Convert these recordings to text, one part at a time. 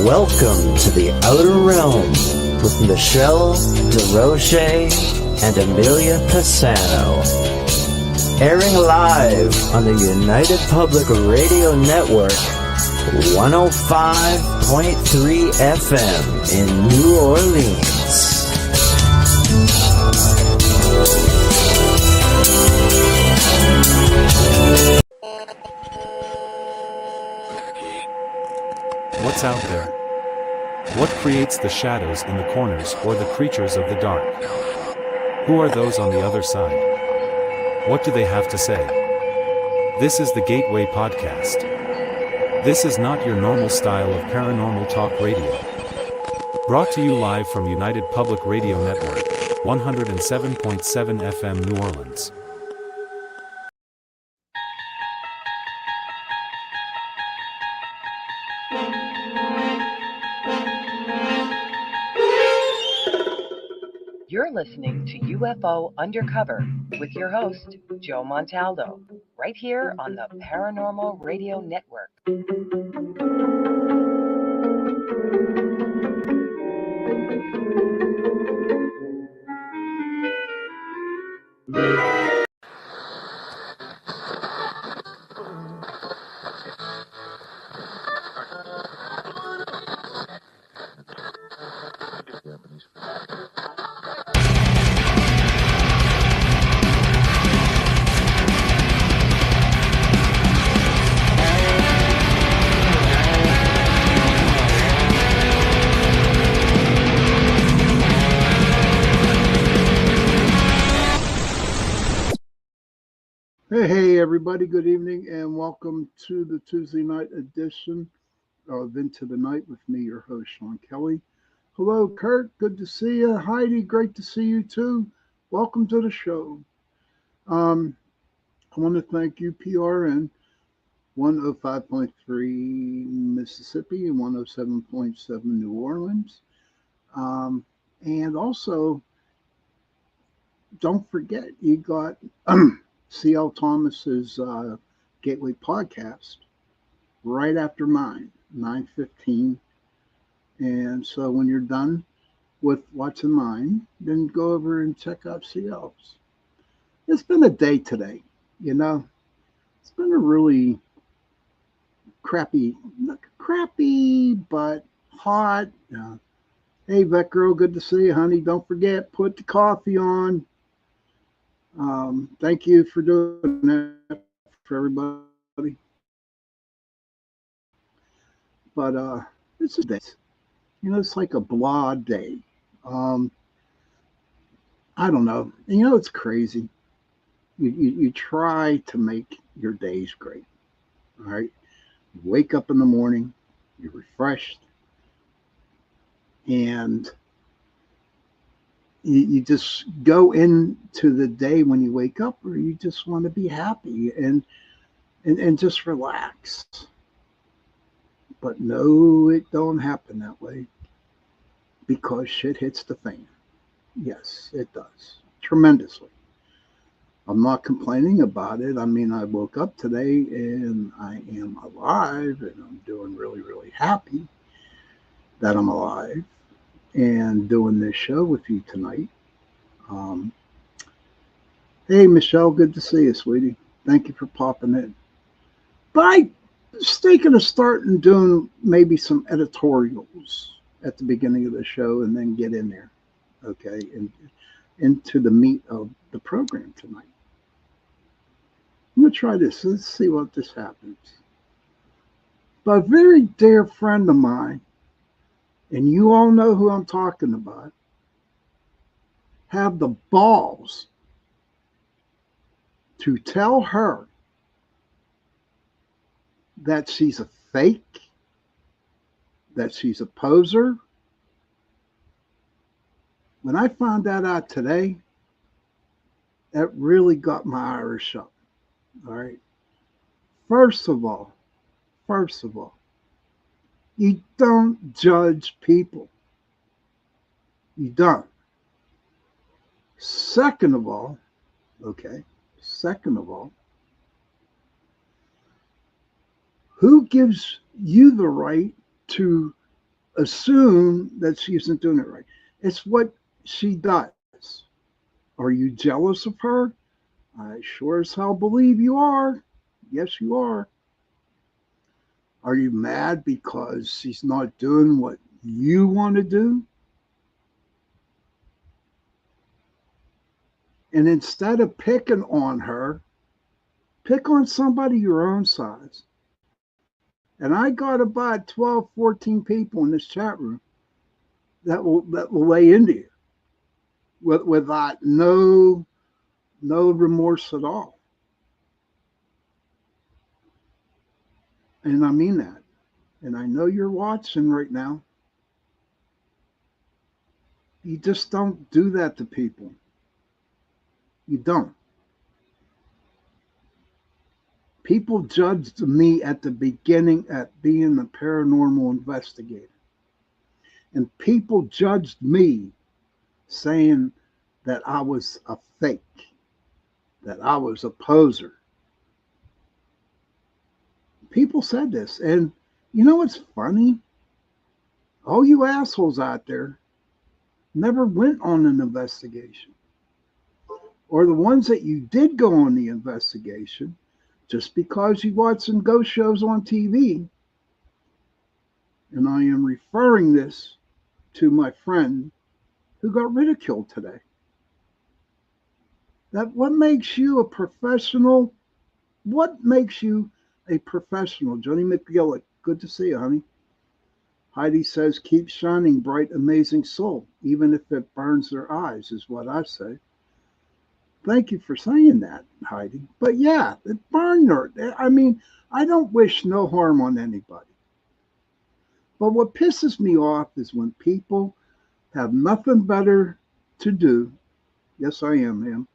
Welcome to the Outer Realm with Michelle DeRoche and Amelia Pisano. Airing live on the United Public Radio Network, 105.3 FM in New Orleans. What's out there? What creates the shadows in the corners or the creatures of the dark? Who are those on the other side? What do they have to say? This is the Gateway Podcast. This is not your normal style of paranormal talk radio. Brought to you live from United Public Radio Network, 107.7 FM New Orleans. You're listening to UFO Undercover with your host, Joe Montaldo, right here on the Paranormal Radio Network. Hey, everybody, good evening, and welcome to the Tuesday night edition of Into the Night with me, your host, Sean Kelly. Hello, Kurt, good to see you. Heidi, great to see you, too. Welcome to the show. I want to thank UPRN, 105.3 Mississippi and 107.7 New Orleans. And also, don't forget, you got... C.L. Thomas's Gateway Podcast right after mine, 9:15. And so when you're done with watching mine, then go over and check out CL's. It's been a day today, you know. It's been a really not crappy, but hot. Hey, Vet Girl, good to see you, honey. Don't forget, put the coffee on. Thank you for doing that for everybody. But it's a day. You know, it's like a blah day. I don't know. You know, it's crazy. You try to make your days great. All right. You wake up in the morning, you're refreshed, and you just go into the day when you wake up, or you just want to be happy and just relax. But no, it don't happen that way, because shit hits the fan. Yes, it does. Tremendously. I'm not complaining about it. I mean, I woke up today and I am alive, and I'm doing really, really happy that I'm alive and doing this show with you tonight. Hey, Michelle, good to see you, sweetie. Thank you for popping in. But I was thinking of starting doing maybe some editorials at the beginning of the show and then get in there, okay, and into the meat of the program tonight. I'm going to try this. Let's see what this happens. But a very dear friend of mine, and you all know who I'm talking about, have the balls to tell her that she's a fake, that she's a poser. When I found that out today, that really got my Irish up. All right. First of all, you don't judge people. You don't. Second of all, who gives you the right to assume that she isn't doing it right. It's what she does. Are you jealous of her? I sure as hell believe you are. Yes, you are. Are you mad because she's not doing what you want to do? And instead of picking on her, pick on somebody your own size. And I got about 12, 14 people in this chat room that will lay into you without no remorse at all. And I mean that. And I know you're watching right now. You just don't do that to people. You don't. People judged me at the beginning at being a paranormal investigator. And people judged me saying that I was a fake, that I was a poser. People said this. And you know what's funny? All you assholes out there never went on an investigation. Or the ones that you did go on the investigation, just because you watch some ghost shows on TV, and I am referring this to my friend who got ridiculed today. That what makes you a professional? What makes you a professional? Johnny McGillick, good to see you, honey. Heidi says, keep shining, bright, amazing soul, even if it burns their eyes, is what I say. Thank you for saying that, Heidi. But yeah, it burned her. I mean, I don't wish no harm on anybody. But what pisses me off is when people have nothing better to do. Yes, I am, ma'am.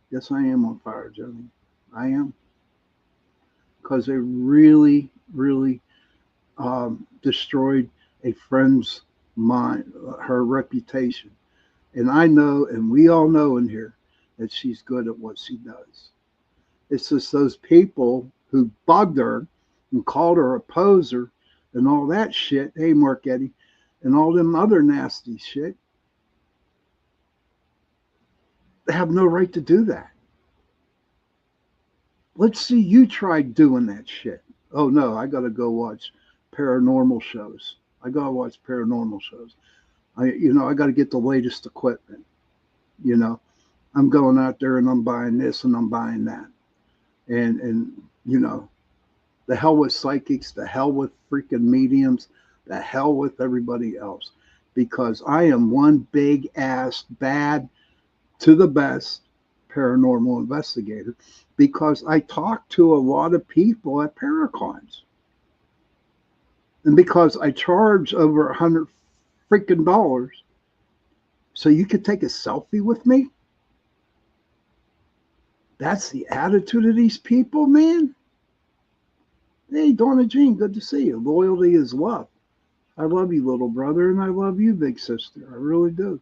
Yes, I am on fire, Johnny. I am. Because they really, really destroyed a friend's mind, her reputation. And I know, and we all know in here, that she's good at what she does. It's just those people who bugged her and called her a poser and all that shit. Hey, Mark Eddy, and all them other nasty shit. They have no right to do that. Let's see you try doing that shit. Oh no, I gotta go watch paranormal shows. I gotta watch paranormal shows. I gotta get the latest equipment. I'm going out there and I'm buying this and I'm buying that. And the hell with psychics, the hell with freaking mediums, the hell with everybody else. Because I am one big ass bad to the best paranormal investigator, because I talk to a lot of people at Paracons. And because I charge over $100 freaking dollars so you could take a selfie with me. That's the attitude of these people, man. Hey, Donna Jean, good to see you. Loyalty is love. I love you, little brother, and I love you, big sister. I really do.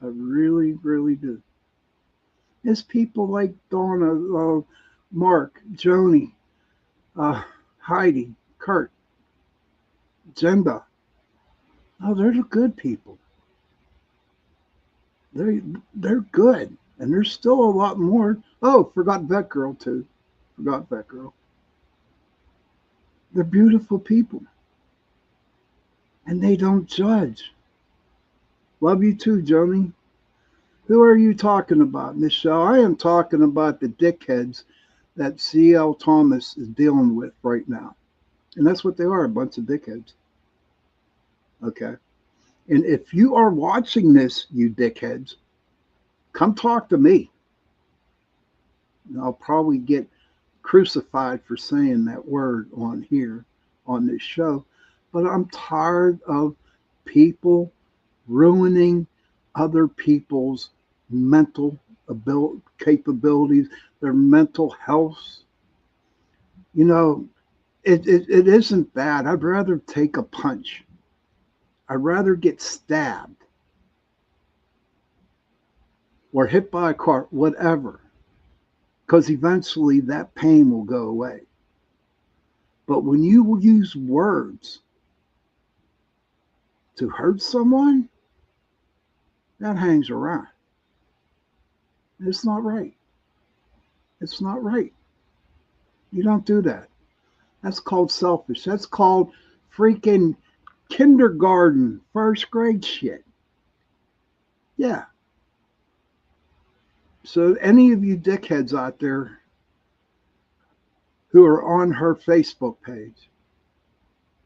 I really, really do. It's people like Donna, Mark, Joni, Heidi, Kurt, Jenda. Oh, they're the good people. They're good. And there's still a lot more. Oh, forgot Vet Girl, too. Forgot Vet Girl. They're beautiful people. And they don't judge. Love you too, Joni. Who are you talking about, Michelle? I am talking about the dickheads that C.L. Thomas is dealing with right now. And that's what they are, a bunch of dickheads. Okay? And if you are watching this, you dickheads, come talk to me. And I'll probably get crucified for saying that word on here, on this show. But I'm tired of people ruining other people's mental capabilities, their mental health. It isn't bad. I'd rather take a punch. I'd rather get stabbed or hit by a car, whatever, because eventually that pain will go away. But when you use words to hurt someone, that hangs around. It's not right. It's not right. You don't do that. That's called selfish. That's called freaking kindergarten, first grade shit. Yeah. So any of you dickheads out there who are on her Facebook page,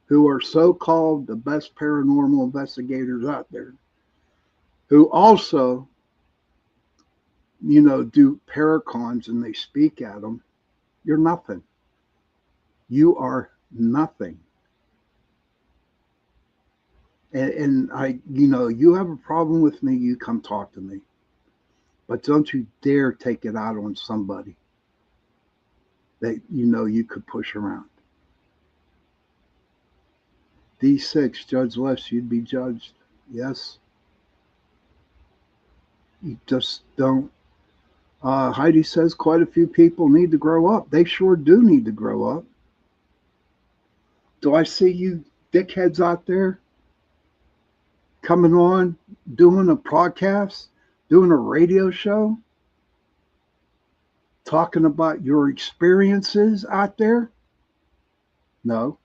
who are so-called the best paranormal investigators out there, who also, do paracons and they speak at them, you're nothing. You are nothing. And you have a problem with me, you come talk to me. But don't you dare take it out on somebody that you could push around. D6, Judge less, you'd be judged. Yes. You just don't. Heidi says quite a few people need to grow up. They sure do need to grow up. Do I see you dickheads out there coming on, doing a podcast, doing a radio show, talking about your experiences out there? No.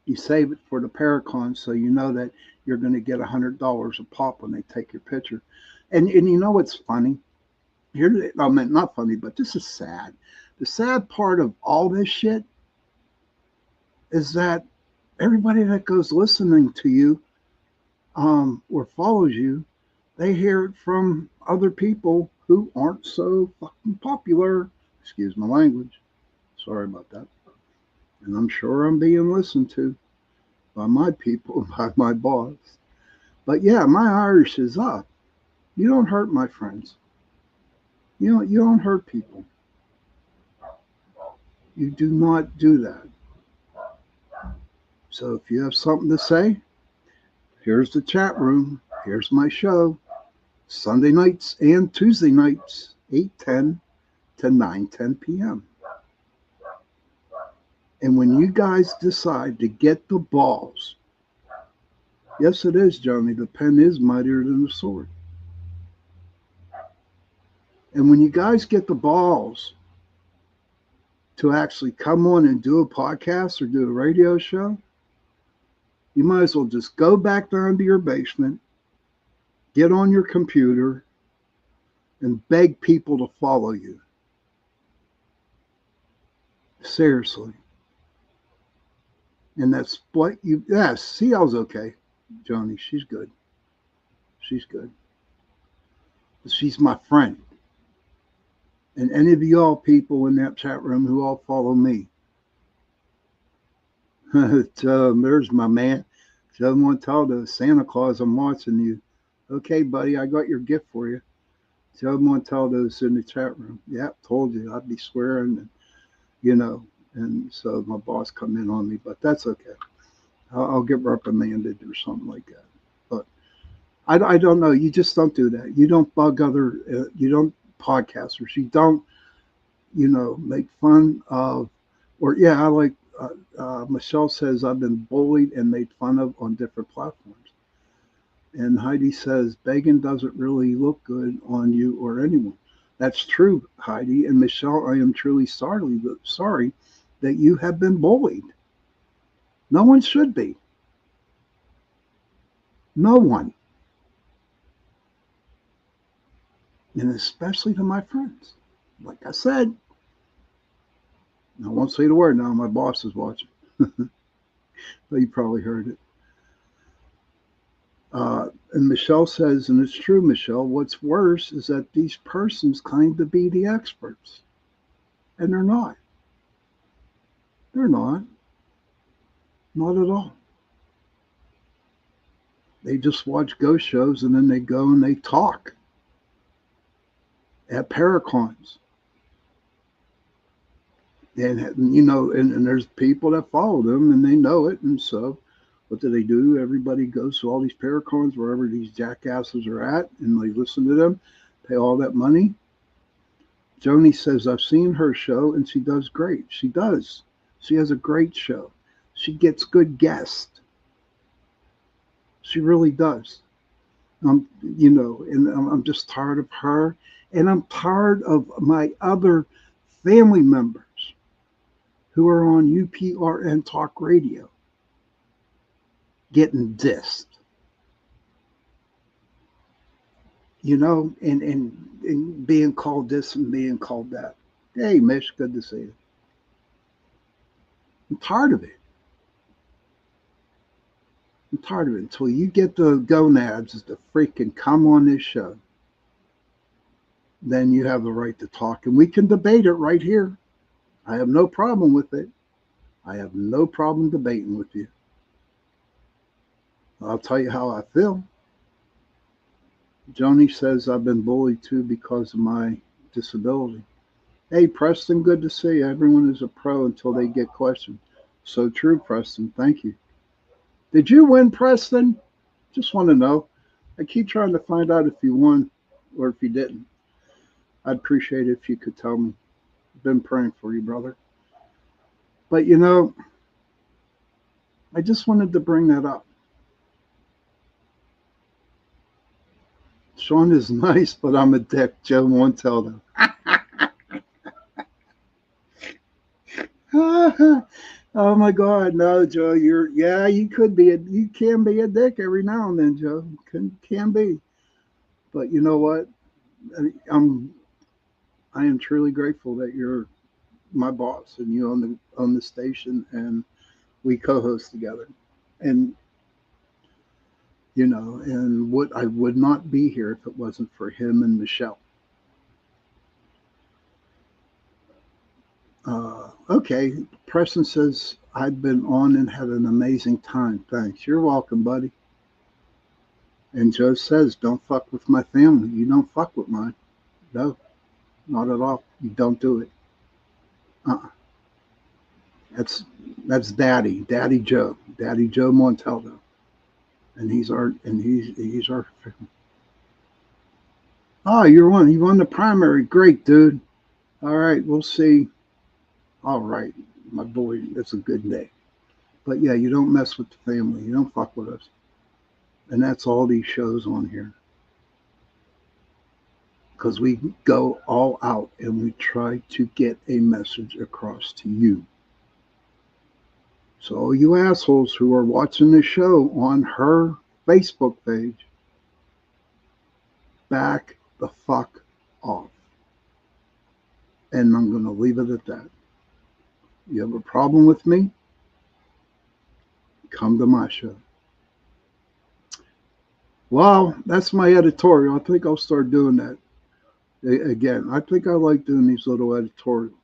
You save it for the Paracon, so you know that you're going to get $100 a pop when they take your picture. And you know what's funny? Not funny, but this is sad. The sad part of all this shit is that everybody that goes listening to you or follows you, they hear it from other people who aren't so fucking popular. Excuse my language. Sorry about that. And I'm sure I'm being listened to by my people, by my boss. But yeah, my Irish is up. You don't hurt my friends. You don't hurt people. You do not do that. So if you have something to say, here's the chat room. Here's my show. Sunday nights and Tuesday nights, 8:10 to 9:10 p.m. And when you guys decide to get the balls, yes, it is, Johnny, the pen is mightier than the sword. And when you guys get the balls to actually come on and do a podcast or do a radio show, you might as well just go back down to your basement, get on your computer, and beg people to follow you. Seriously. And that's what yes, CL's okay, Joni. She's good. She's good. She's my friend. And any of y'all people in that chat room who all follow me. There's my man, Joe Montaldo, Santa Claus, I'm watching you. Okay, buddy, I got your gift for you. Joe Montaldo's in the chat room. Yeah, told you I'd be swearing, and so my boss come in on me, but that's okay. I'll get reprimanded or something like that. But I don't know. You just don't do that. You don't bug other, you don't podcasters. You don't, make fun of, or yeah, I like, Michelle says I've been bullied and made fun of on different platforms. And Heidi says begging doesn't really look good on you or anyone. That's true, Heidi. And Michelle, I am truly sorry that you have been bullied. No one should be. No one. And especially to my friends. Like I said, I won't say the word now. My boss is watching. But you probably heard it. And Michelle says, and it's true, Michelle, what's worse is that these persons claim to be the experts. And they're not. They're not. Not at all. They just watch ghost shows and then they go and they talk at Paracons. And and there's people that follow them and they know it. And so what do? Everybody goes to all these Paracons, wherever these jackasses are at, and they listen to them, pay all that money. Joni says, I've seen her show and she does great. She does. She has a great show. She gets good guests. She really does. You know, and I'm just tired of her. And I'm tired of my other family members who are on UPRN Talk Radio getting dissed. You know, and being called this and being called that. Hey, Mish, good to see you. I'm tired of it. I'm tired of it until you get the gonads to freaking come on this show. Then you have the right to talk, and we can debate it right here. I have no problem with it. I have no problem debating with you. I'll tell you how I feel. Joni says I've been bullied too because of my disability. Hey, Preston, good to see you. Everyone is a pro until they get questioned. So true, Preston. Thank you. Did you win, Preston? Just want to know. I keep trying to find out if you won or if you didn't. I'd appreciate it if you could tell me. I've been praying for you, brother. But, you know, I just wanted to bring that up. Sean is nice, but I'm a dick. Joe Montaldo. Oh my God, no, Joe. You could be you can be a dick every now and then, Joe. Can be. But you know what? I am truly grateful that you're my boss and you on the station, and we co-host together. And you know, and I would not be here if it wasn't for him and Michelle. Okay, Preston says I've been on and had an amazing time. Thanks. You're welcome, buddy. And Joe says, don't fuck with my family. You don't fuck with mine. No, not at all. You don't do it. That's Daddy Joe Montaldo. And he's our Oh, you won the primary. Great, dude. All right, we'll see. All right, my boy, that's a good day. But yeah, you don't mess with the family. You don't fuck with us. And that's all these shows on here. Because we go all out and we try to get a message across to you. So all you assholes who are watching the show on her Facebook page, back the fuck off. And I'm going to leave it at that. You have a problem with me? Come to my show. Well, that's my editorial. I think I'll start doing that again. I think I like doing these little editorials.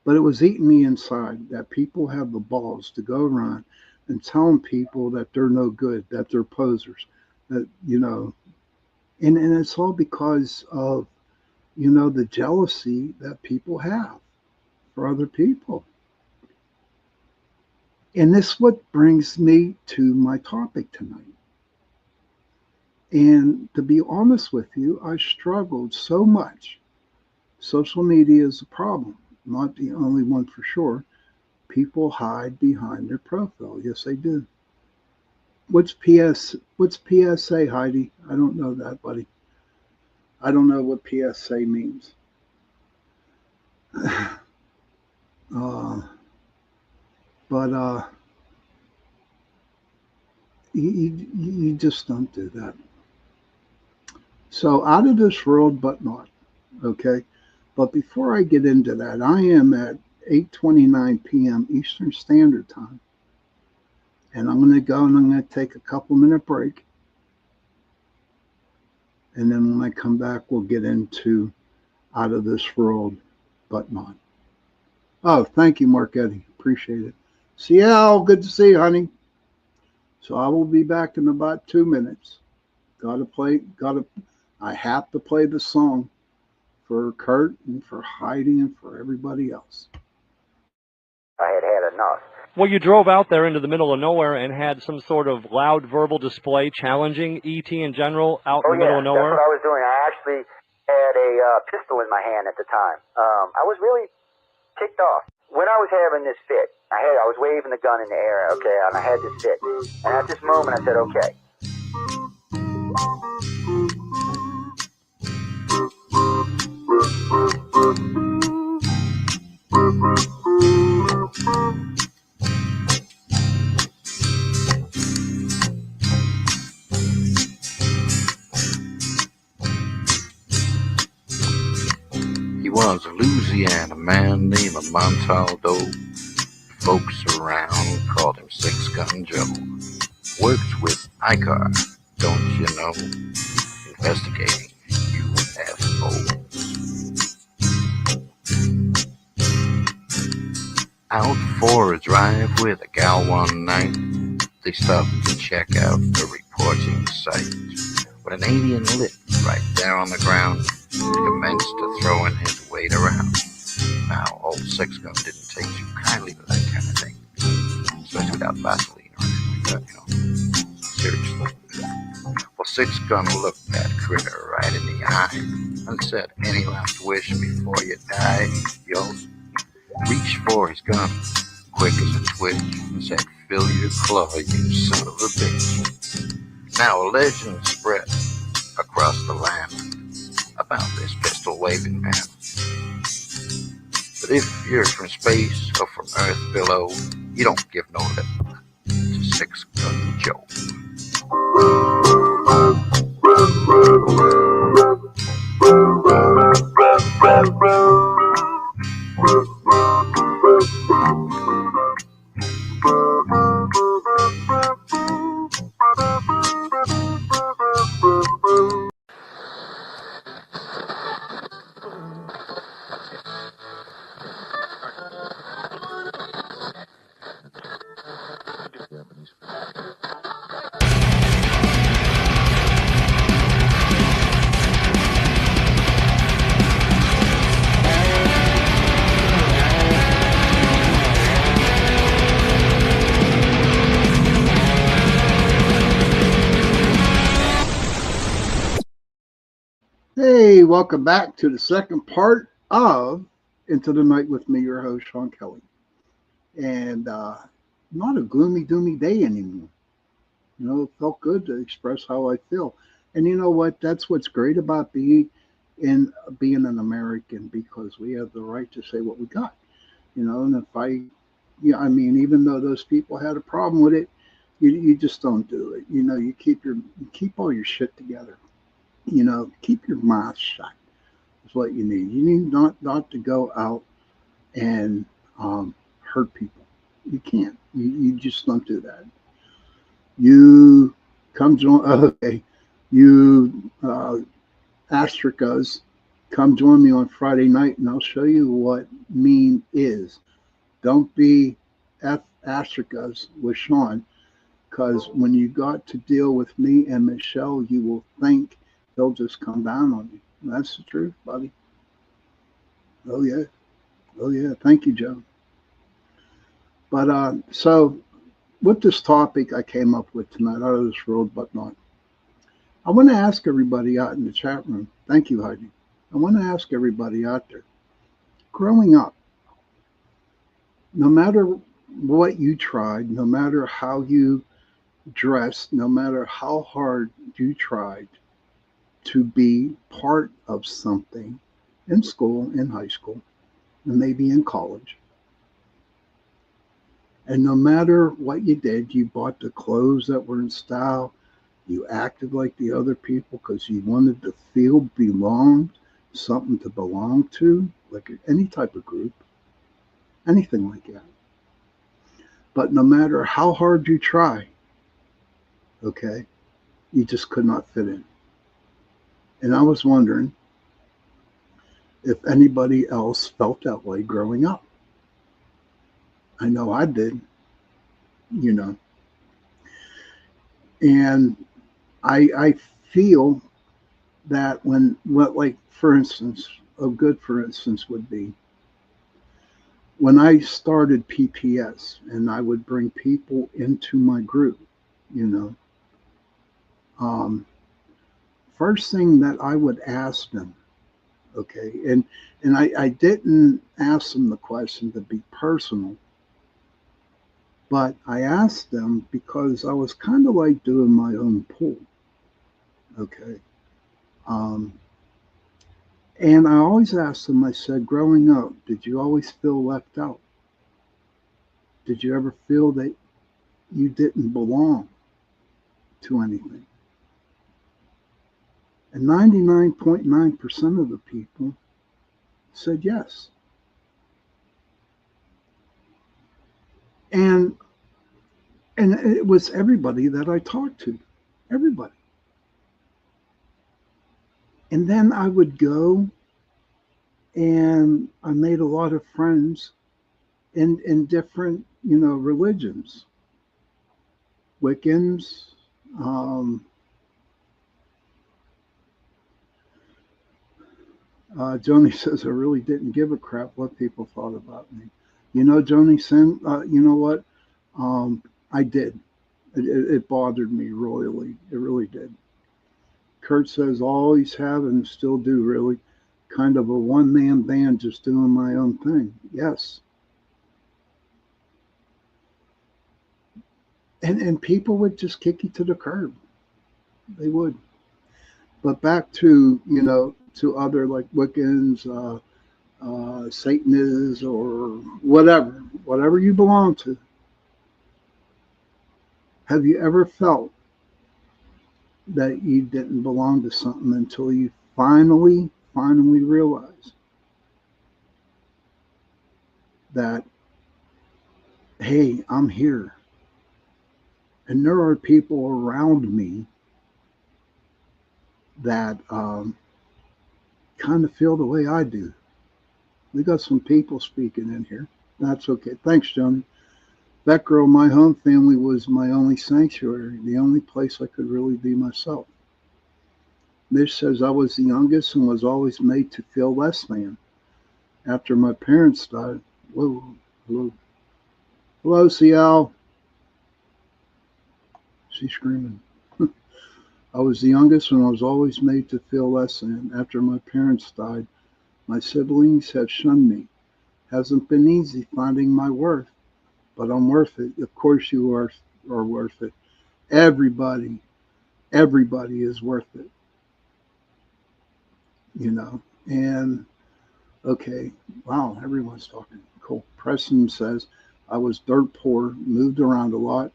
But it was eating me inside that people have the balls to go around and telling people that they're no good, that they're posers, that, you know, and it's all because of, you know, the jealousy that people have for other people. And this what brings me to my topic tonight. And to be honest with you, I struggled so much. Social media is a problem. Not the only one for sure. People hide behind their profile. Yes, they do. What's PSA, Heidi? I don't know that, buddy. I don't know what PSA means. You just don't do that. So out of this world, but not. Okay? But before I get into that, I am at 8:29 p.m. Eastern Standard Time. And I'm going to go and I'm going to take a couple-minute break. And then when I come back, we'll get into Out of This World, but Not. Oh, thank you, Mark Eddy. Appreciate it. Ciel, good to see you, honey. So I will be back in about 2 minutes. I have to play the song for Kurt and for Heidi and for everybody else. I had enough. Well, you drove out there into the middle of nowhere and had some sort of loud verbal display challenging ET in general out in the middle of nowhere? That's what I was doing. I actually had a pistol in my hand at the time. I was really ticked off. When I was having this fit, I was waving the gun in the air, okay, and I had this fit. And at this moment, I said, okay, was a Louisiana man named Montaldo. Folks around called him Six Gun Joe. Worked with ICAR, don't you know? Investigating UFOs. Out for a drive with a gal one night, they stopped to check out the reporting site. When an alien lit right there on the ground, he commenced to throwing his weight around. Now, old Six Gun didn't take too kindly to that kind of thing, especially without Vaseline or anything like that, you know. Seriously. Well, Six Gun looked that critter right in the eye and said, "Any last wish before you die?" Yo, reached for his gun, quick as a twitch, and said, "Fill your claw, you son of a bitch." Now a legend spread across the land about this pistol-waving man. But if you're from space or from Earth below, you don't give no lip to Six Gun Joe. Hey, welcome back to the second part of Into the Night with me, your host, Sean Kelly. And not a gloomy, doomy day anymore. You know, it felt good to express how I feel. And you know what? That's what's great about being an American, because we have the right to say what we got. You know, and if I mean, even though those people had a problem with it, you just don't do it. You know, you keep all your shit together. You know, keep your mouth shut is what you need. You need not to go out and hurt people. You can't. You just don't do that. You come join. Okay, you Astricas, come join me on Friday night, and I'll show you what mean is. Don't be Astricas with Sean, because when you got to deal with me and Michelle, you will think they'll just come down on you. That's the truth, buddy. Oh yeah. Thank you, Joe. But so with this topic I came up with tonight out of this world, but not. I want to ask everybody out in the chat room. Thank you, Heidi. I want to ask everybody out there. Growing up, no matter what you tried, no matter how you dressed, no matter how hard you tried to be part of something in school, in high school, and maybe in college. And no matter what you did, you bought the clothes that were in style, you acted like the other people because you wanted to feel belonged, something to belong to, like any type of group, anything like that. But no matter how hard you try, okay, you just could not fit in. And I was wondering if anybody else felt that way growing up. I know I did, you know. And I feel that for instance, a good for instance would be when I started PPS and I would bring people into my group, you know. First thing that I would ask them, okay, and I didn't ask them the question to be personal, but I asked them because I was kind of like doing my own poll, okay. And I always asked them, I said, growing up, did you always feel left out? Did you ever feel that you didn't belong to anything? And 99.9% of the people said yes. And it was everybody that I talked to, everybody. And then I would go, and I made a lot of friends in different, religions. Wiccans, Joni says, I really didn't give a crap what people thought about me. Joni, you know what? I did. It bothered me royally. It really did. Kurt says, always have and still do, really. Kind of a one-man band, just doing my own thing. Yes. And people would just kick you to the curb. They would. But back to, to other like Wiccans, Satanists, or whatever you belong to. Have you ever felt that you didn't belong to something until you finally realize that, hey, I'm here. And there are people around me that kind of feel the way I do. We got some people speaking in here. That's okay. Thanks, Johnny. That girl, my home family was my only sanctuary, the only place I could really be myself. Mish says I was the youngest and was always made to feel less than. After my parents died, hello, CL. She's screaming. I was the youngest and I was always made to feel less than. After my parents died, my siblings have shunned me. Hasn't been easy finding my worth, but I'm worth it. Of course you are worth it. Everybody is worth it. And okay, wow, everyone's talking. Cool. Preston says, I was dirt poor, moved around a lot,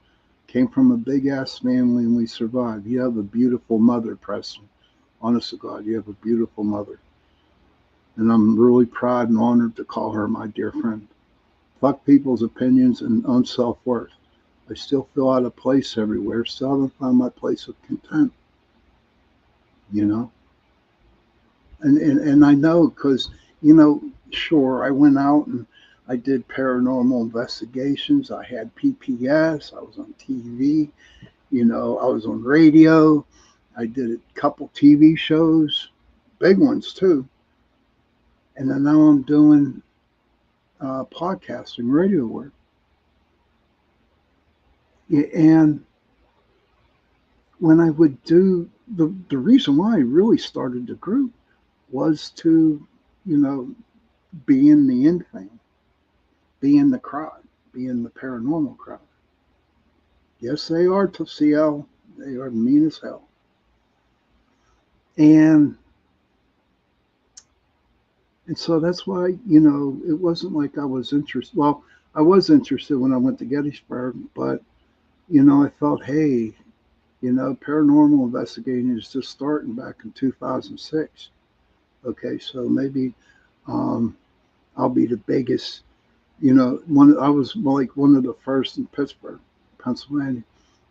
came from a big ass family, and we survived. You have a beautiful mother, Preston. Honest to God, you have a beautiful mother. And I'm really proud and honored to call her my dear friend. Fuck people's opinions and own self-worth. I still feel out of place everywhere. Still haven't found my place of content. And I know because, sure, I went out and I did paranormal investigations. I had PPS. I was on TV. I was on radio. I did a couple TV shows, big ones too. And then now I'm doing podcasting, radio work. And when I would do, the reason why I really started the group was to, be in the in thing, be in the crowd, be in the paranormal crowd. Yes, they are to CL. They are mean as hell. And so that's why, it wasn't like I was interested. Well, I was interested when I went to Gettysburg, but, I felt, hey, paranormal investigating is just starting back in 2006. Okay, so maybe I'll be the biggest, I was like one of the first in Pittsburgh, Pennsylvania.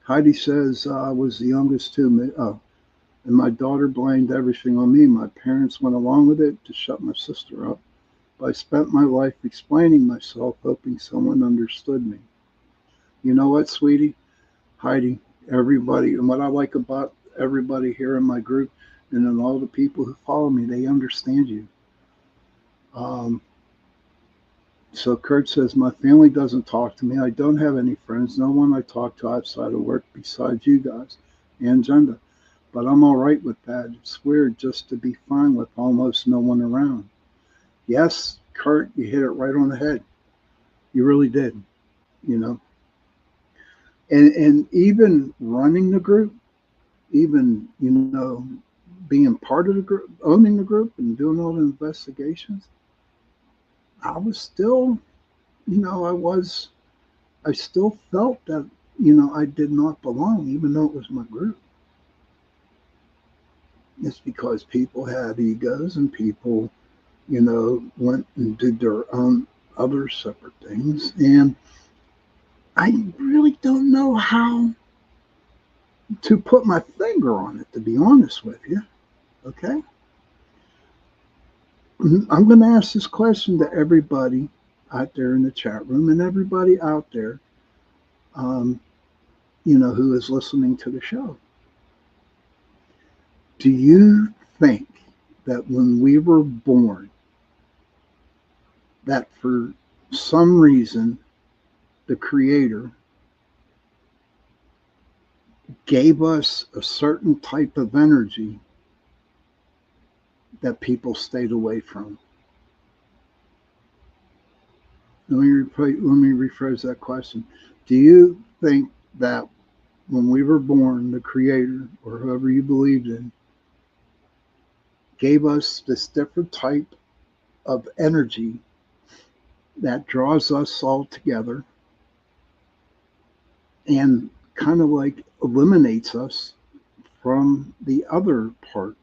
Heidi says I was the youngest too. And my daughter blamed everything on me. My parents went along with it to shut my sister up. But I spent my life explaining myself, hoping someone understood me. You know what, sweetie? Heidi, everybody, and what I like about everybody here in my group and then all the people who follow me, they understand you. So Kurt says, my family doesn't talk to me. I don't have any friends. No one I talk to outside of work besides you guys and Jenda. But I'm all right with that. It's weird just to be fine with almost no one around. Yes, Kurt, you hit it right on the head. You really did, And even running the group, even, being part of the group, owning the group and doing all the investigations, I was still, I still felt that, I did not belong, even though it was my group. It's because people had egos and people, went and did their own other separate things. And I really don't know how to put my finger on it, to be honest with you. Okay? I'm going to ask this question to everybody out there in the chat room and everybody out there, who is listening to the show. Do you think that when we were born, that for some reason the Creator gave us a certain type of energy that people stayed away from? Let me rephrase that question. Do you think that when we were born, the Creator, or whoever you believed in, gave us this different type of energy that draws us all together and kind of like eliminates us from the other part,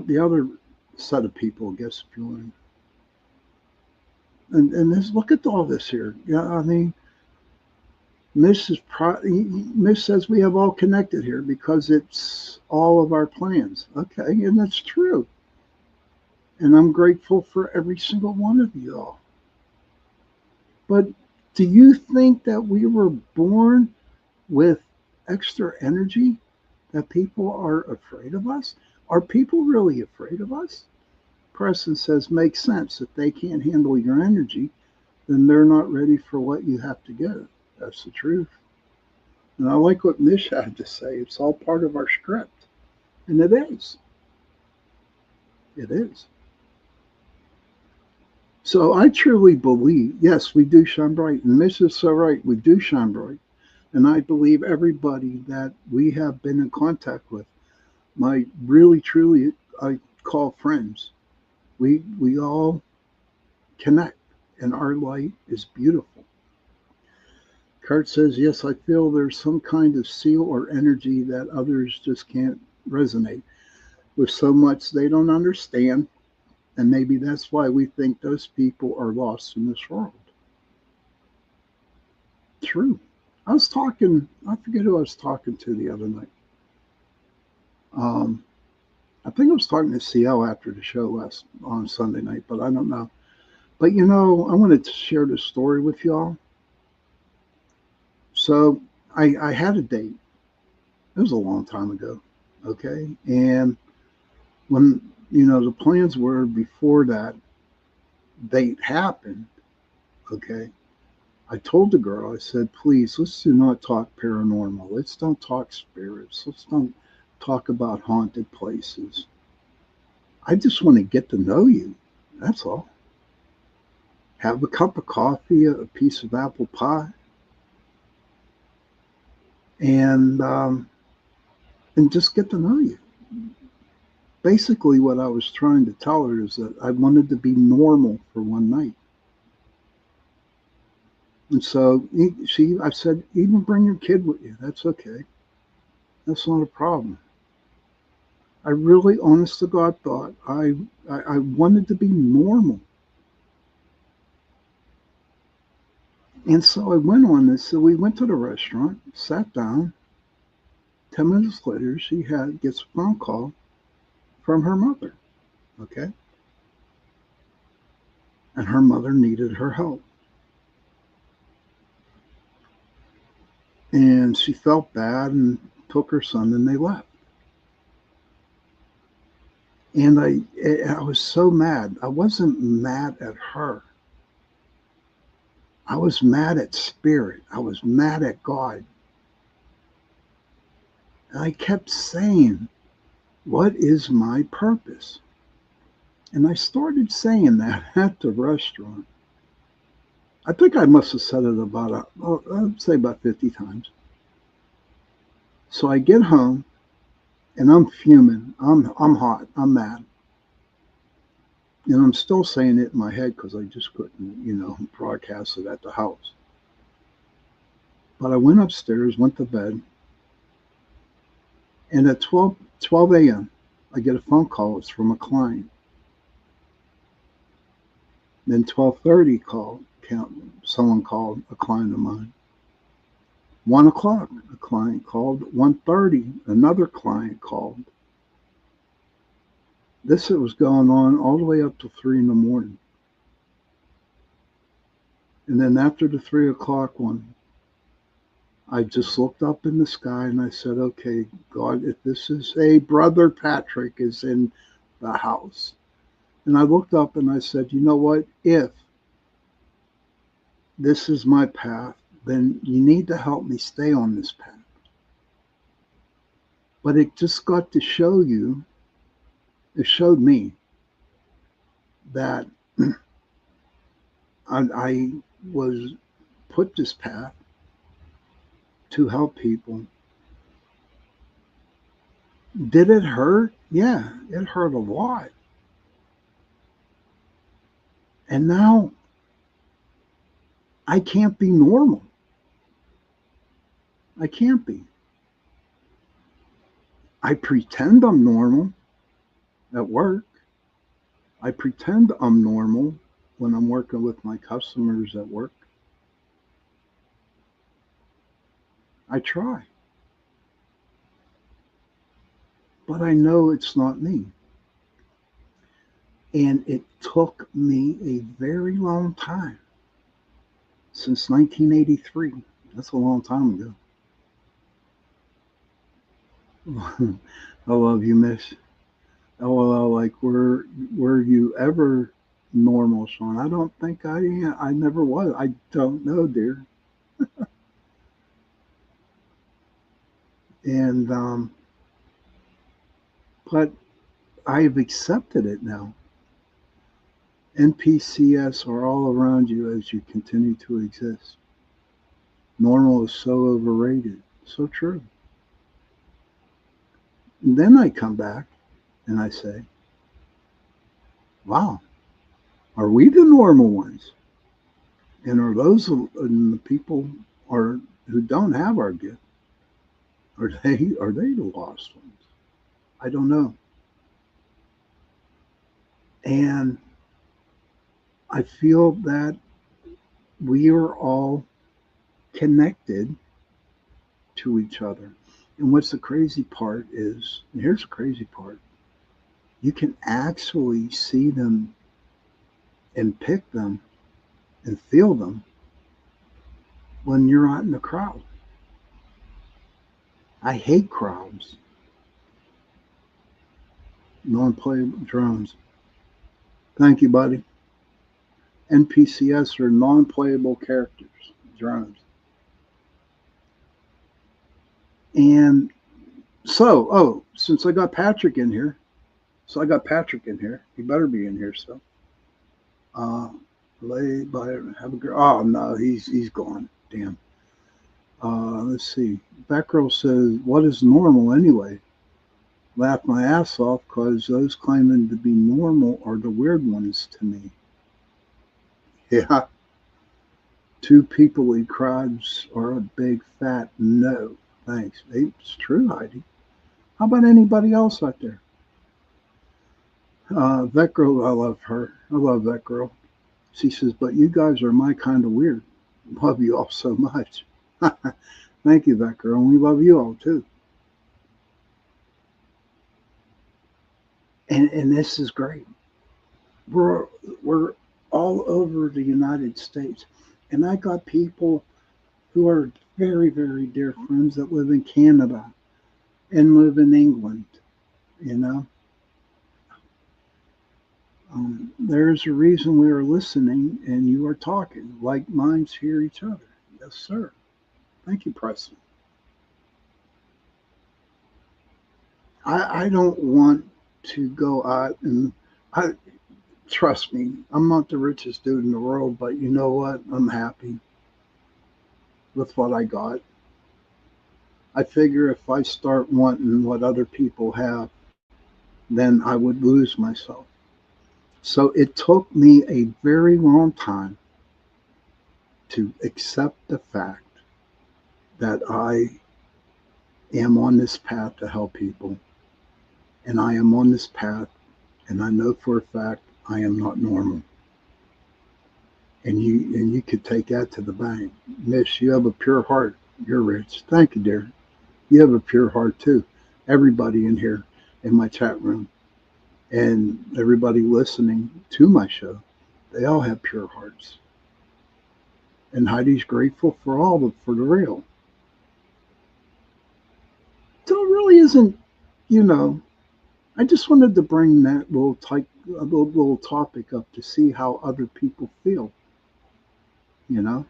the other set of people, I guess, if you want. And this, look at all this here. Yeah, I mean, Miss says we have all connected here because it's all of our plans. Okay, and that's true. And I'm grateful for every single one of you all. But do you think that we were born with extra energy, that people are afraid of us? Are people really afraid of us? Preston says, makes sense. If they can't handle your energy, then they're not ready for what you have to give. That's the truth. And I like what Mish had to say. It's all part of our script. And it is. It is. So I truly believe, yes, we do shine bright. And Mish is so right. We do shine bright. And I believe everybody that we have been in contact with, my really, truly, I call friends. We all connect, and our light is beautiful. Kurt says, yes, I feel there's some kind of seal or energy that others just can't resonate with so much they don't understand. And maybe that's why we think those people are lost in this world. True. I forget who I was talking to the other night. I think I was talking to CL after the show on Sunday night, but I don't know. But I wanted to share this story with y'all. So I had a date. It was a long time ago. Okay. And when, the plans were before that date happened. Okay. I told the girl, I said, please, let's do not talk paranormal. Let's don't talk spirits. Let's don't talk about haunted places. I just want to get to know you. That's all. Have a cup of coffee, a piece of apple pie, and just get to know you. Basically, what I was trying to tell her is that I wanted to be normal for one night. And so I said, even bring your kid with you. That's okay. That's not a problem. I really, honest to God, thought I wanted to be normal. And so I went on this. So we went to the restaurant, sat down. 10 minutes later, she gets a phone call from her mother. Okay? And her mother needed her help. And she felt bad and took her son and they left. And I was so mad. I wasn't mad at her. I was mad at spirit. I was mad at God. And I kept saying, what is my purpose? And I started saying that at the restaurant. I think I must have said it I'd say about 50 times. So I get home and I'm fuming. I'm hot. I'm mad. And I'm still saying it in my head because I just couldn't, broadcast it at the house. But I went upstairs, went to bed. And at 12 a.m., I get a phone call. It's from a client. Then 12:30 someone called, a client of mine. 1 o'clock, a client called. 1:30, another client called. This was going on all the way up to 3 in the morning. And then after the 3 o'clock one, I just looked up in the sky and I said, okay, God, if this is Brother Patrick is in the house. And I looked up and I said, you know what? If this is my path, then you need to help me stay on this path. But it just got to show you, it showed me that I was put this path to help people. Did it hurt? Yeah, it hurt a lot. And now I can't be normal. I can't be. I pretend I'm normal at work. I pretend I'm normal when I'm working with my customers at work. I try. But I know it's not me. And it took me a very long time, since 1983. That's a long time ago. I love you, Miss. LOL, like, were you ever normal, Sean? I don't think I am. I never was. I don't know, dear. And but I have accepted it now. NPCs are all around you as you continue to exist. Normal is so overrated. So true. And then I come back and I say, wow, are we the normal ones? And are those the people who don't have our gift? Are they the lost ones? I don't know. And I feel that we are all connected to each other. And what's the crazy part is, and here's the crazy part, you can actually see them and pick them and feel them when you're out in the crowd. I hate crowds. Non-playable drones. Thank you, buddy. NPCs are non-playable characters, drones. And so, since I got Patrick in here, he better be in here still. Lay by, have a girl. Oh no, he's gone. Damn. Let's see. Batgirl says, "What is normal anyway?" Laugh my ass off because those claiming to be normal are the weird ones to me. Yeah. Two people in crowds are a big fat no. Thanks. It's true, Heidi. How about anybody else out there? That girl, I love her. I love that girl. She says, but you guys are my kind of weird. Love you all so much. Thank you, that girl. And we love you all too. And this is great. We're all over the United States. And I got people who are very, very dear friends that live in Canada and live in England, you know. There's a reason we are listening and you are talking. Like minds hear each other. Yes, sir. Thank you, Preston. I don't want to go out and trust me, I'm not the richest dude in the world, but you know what? I'm happy with what I got. I figure if I start wanting what other people have, then I would lose myself. So it took me a very long time to accept the fact that I am on this path to help people. And I am on this path, and I know for a fact I am not normal. And you could take that to the bank. Miss, you have a pure heart. You're rich. Thank you, dear. You have a pure heart too. Everybody in here in my chat room and everybody listening to my show, they all have pure hearts. And Heidi's grateful for all of for the real. So it really isn't, you know, I just wanted to bring that little topic up to see how other people feel, you know.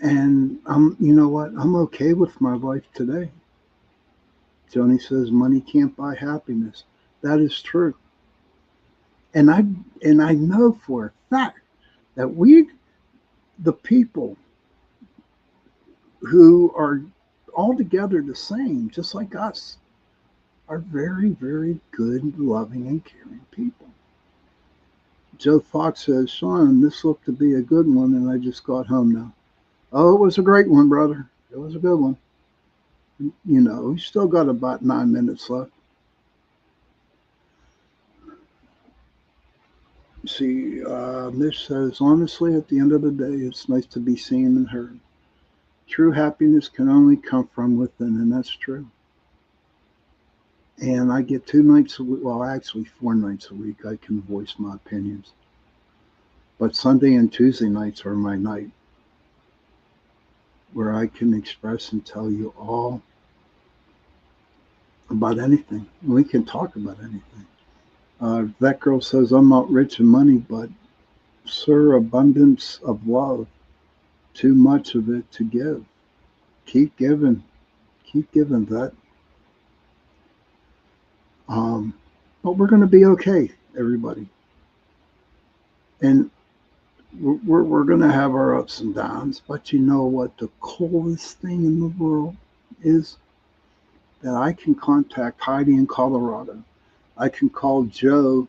And you know what? I'm okay with my life today. Joni says money can't buy happiness. That is true. And I know for a fact that we, the people who are altogether the same, just like us, are very, very good, loving, and caring people. Joe Fox says, Sean, this looked to be a good one, and I just got home now. Oh, it was a great one, brother. It was a good one. You know, we still got about 9 minutes left. See, Mish says, honestly, at the end of the day, it's nice to be seen and heard. True happiness can only come from within, and that's true. And I get 2 nights a week, well, actually 4 nights a week, I can voice my opinions. But Sunday and Tuesday nights are my night, where I can express and tell you all about anything. We can talk about anything. That girl says, I'm not rich in money, but sir, abundance of love, too much of it to give. Keep giving that. But we're going to be okay, everybody. And we're going to have our ups and downs, but you know what the coolest thing in the world is? That I can contact Heidi in Colorado. I can call Joe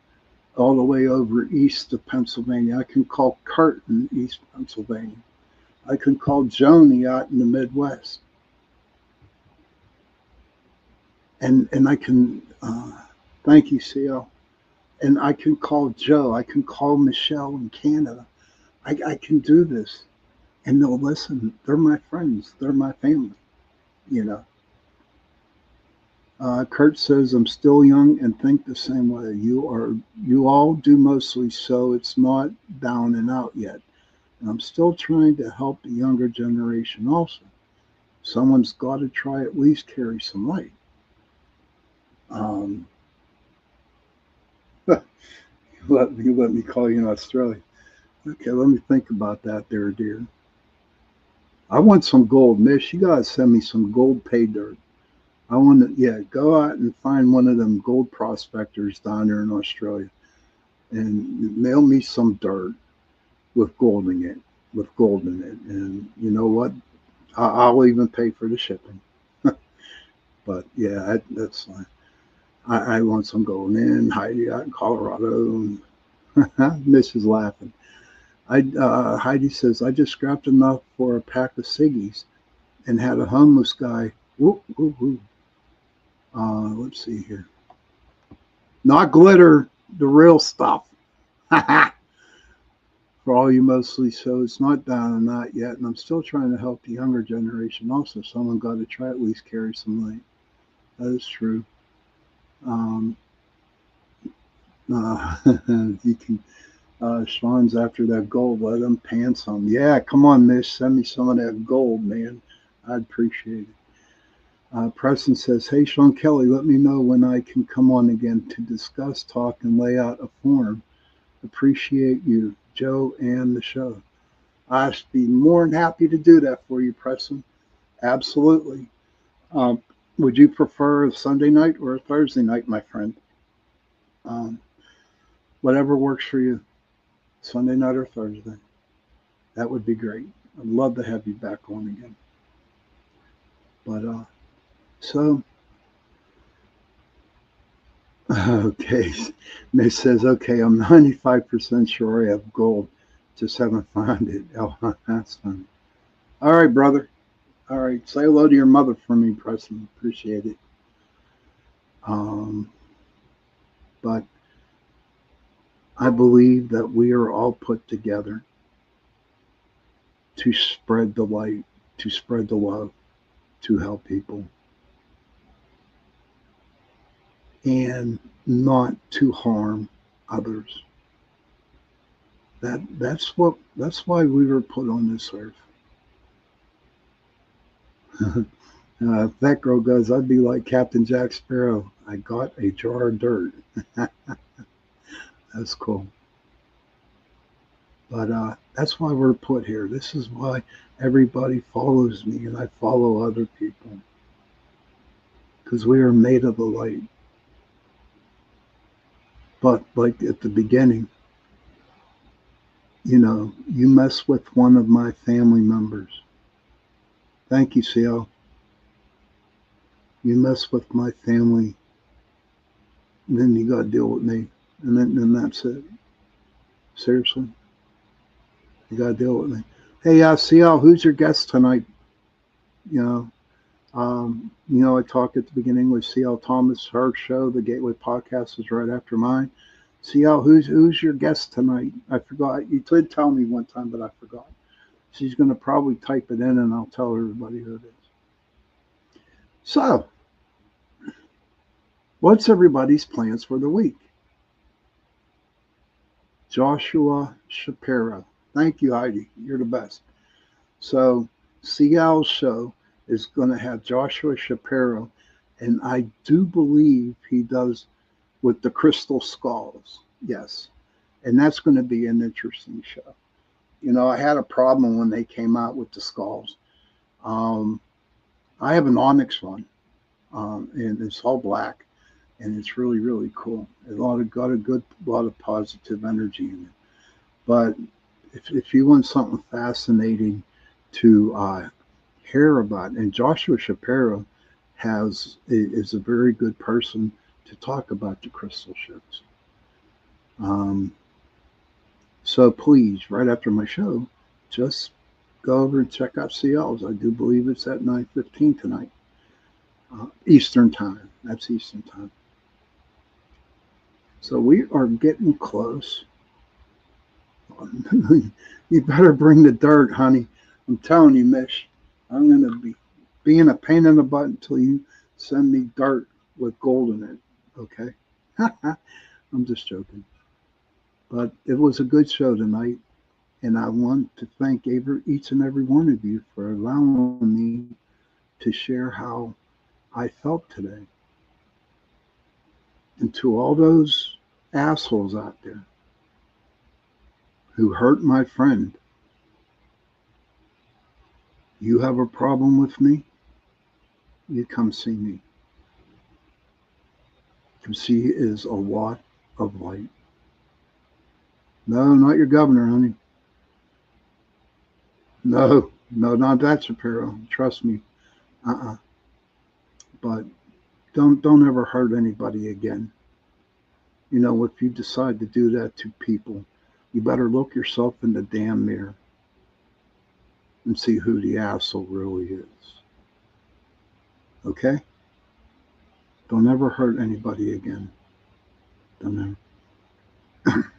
all the way over east of Pennsylvania. I can call Kurt in East Pennsylvania. I can call Joni out in the Midwest. And I can, thank you, CL. And I can call Joe. I can call Michelle in Canada. I can do this. And they'll listen. They're my friends. They're my family, you know. Kurt says, I'm still young and think the same way. You all do mostly, so it's not down and out yet. And I'm still trying to help the younger generation also. Someone's got to try at least carry some light. Let me call you in Australia. Okay, let me think about that there, dear. I want some gold, Mish. You gotta send me some gold pay dirt. I want to, go out and find one of them gold prospectors down there in Australia and mail me some dirt with gold in it, And you know what? I'll even pay for the shipping. But yeah, that's fine. I want some gold in Heidi out in Colorado. And Miss is laughing. Heidi says, I just scrapped enough for a pack of ciggies and had a homeless guy. Whoop, whoop, whoop. Let's see here. Not glitter, the real stuff. For all you mostly, so it's not down and not yet. And I'm still trying to help the younger generation also. Someone got to try at least carry some light. That is true. You can, Sean's after that gold. Let him pan some. Yeah, come on, Miss. Send me some of that gold, man. I'd appreciate it. Preston says, hey, Sean Kelly, let me know when I can come on again to discuss, talk, and lay out a form. Appreciate you, Joe, and the show. I'd be more than happy to do that for you, Preston. Absolutely. Would you prefer a Sunday night or a Thursday night, my friend? Whatever works for you, Sunday night or Thursday. That would be great. I'd love to have you back on again. But, so, okay. May says, okay, I'm 95% sure I have gold. Just haven't found it. Oh, that's fun. All right, brother. All right. Say hello to your mother for me, Preston. Appreciate it. But I believe that we are all put together to spread the light, to spread the love, to help people, and not to harm others. That's why we were put on this earth. If that girl goes, I'd be like Captain Jack Sparrow. I got a jar of dirt. That's cool. But that's why we're put here. This is why everybody follows me and I follow other people. Because we are made of the light. But like at the beginning, you know, you mess with one of my family members. Thank you, CL. You mess with my family, and then you got to deal with me. And then that's it. Seriously. You got to deal with me. Hey, CL, who's your guest tonight? You know, I talked at the beginning with CL Thomas. Her show, the Gateway Podcast, is right after mine. CL, who's your guest tonight? I forgot. You did tell me one time, but I forgot. She's going to probably type it in, and I'll tell everybody who it is. So, what's everybody's plans for the week? Joshua Shapiro. Thank you, Heidi. You're the best. So, CL's show is going to have Joshua Shapiro, and I do believe he does with the crystal skulls. Yes. And that's going to be an interesting show. You know, I had a problem when they came out with the skulls. I have an onyx one, and it's all black, and it's really, really cool. Got a lot of positive energy in it. But if you want something fascinating to hear about, and Joshua Shapiro is a very good person to talk about the crystal ships. So please, right after my show, just go over and check out CL's. I do believe it's at 9:15 tonight, Eastern time. That's Eastern time. So we are getting close. You better bring the dirt, honey. I'm telling you, Mish, I'm going to be being a pain in the butt until you send me dirt with gold in it. Okay? I'm just joking. But it was a good show tonight, and I want to thank each and every one of you for allowing me to share how I felt today. And to all those assholes out there who hurt my friend, you have a problem with me, you come see me. Because he is a lot of light. No, not your governor, honey. No, not that Shapiro. Trust me. But don't ever hurt anybody again. You know, if you decide to do that to people, you better look yourself in the damn mirror and see who the asshole really is. Okay? Don't ever hurt anybody again. Don't ever.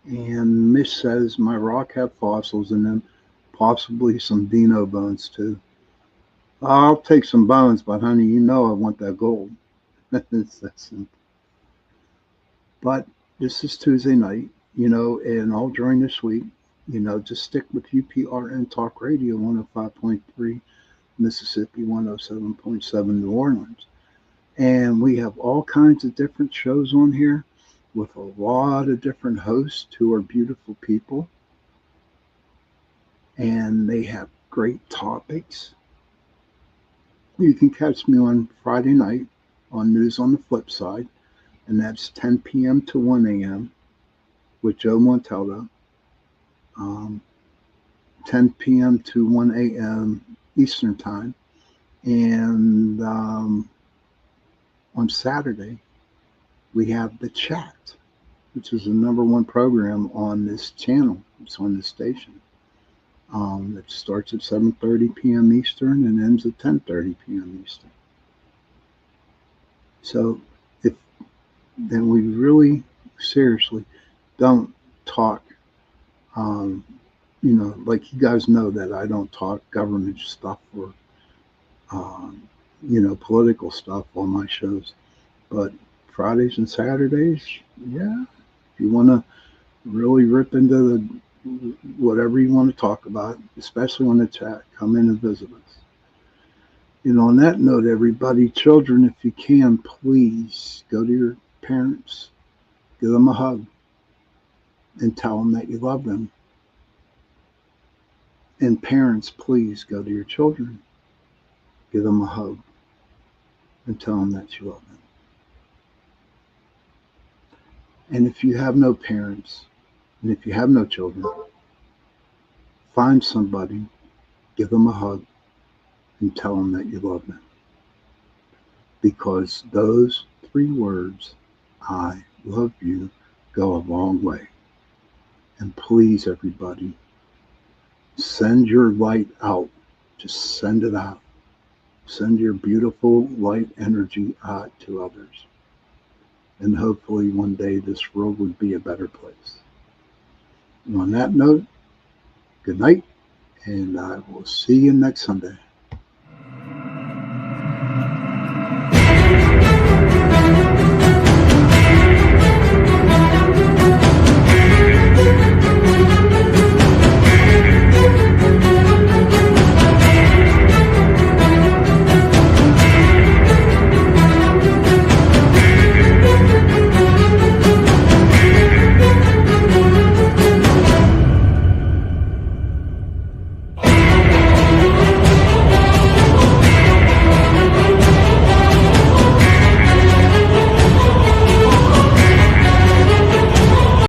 And Mish says my rock have fossils in them, possibly some dino bones too. I'll take some bones, but honey, you know I want that gold. It's that simple. But this is Tuesday night, you know, and all during this week, you know, just stick with UPRN Talk Radio 105.3 Mississippi, 107.7 New Orleans. And we have all kinds of different shows on here with a lot of different hosts who are beautiful people. And they have great topics. You can catch me on Friday night on News on the Flip Side, and that's 10 p.m. to 1 a.m. with Joe Montaldo. 10 p.m. to 1 a.m. Eastern Time. And on Saturday, we have The Chat, which is the #1 program on this channel. It's on this station. It starts at 7:30 p.m. Eastern and ends at 10:30 p.m. Eastern. So then we really, seriously, don't talk. Like you guys know that I don't talk government stuff or political stuff on my shows. But Fridays and Saturdays, yeah, if you want to really rip into the whatever you want to talk about, especially on the chat, come in and visit us. On that note, everybody, children, if you can, please go to your parents, give them a hug, and tell them that you love them. And parents, please go to your children, give them a hug, and tell them that you love them. And if you have no parents, and if you have no children, find somebody, give them a hug, and tell them that you love them. Because those 3 words, I love you, go a long way. And please, everybody, send your light out. Just send it out. Send your beautiful light energy out to others. And hopefully one day this world would be a better place. And on that note, good night, and I will see you next Sunday.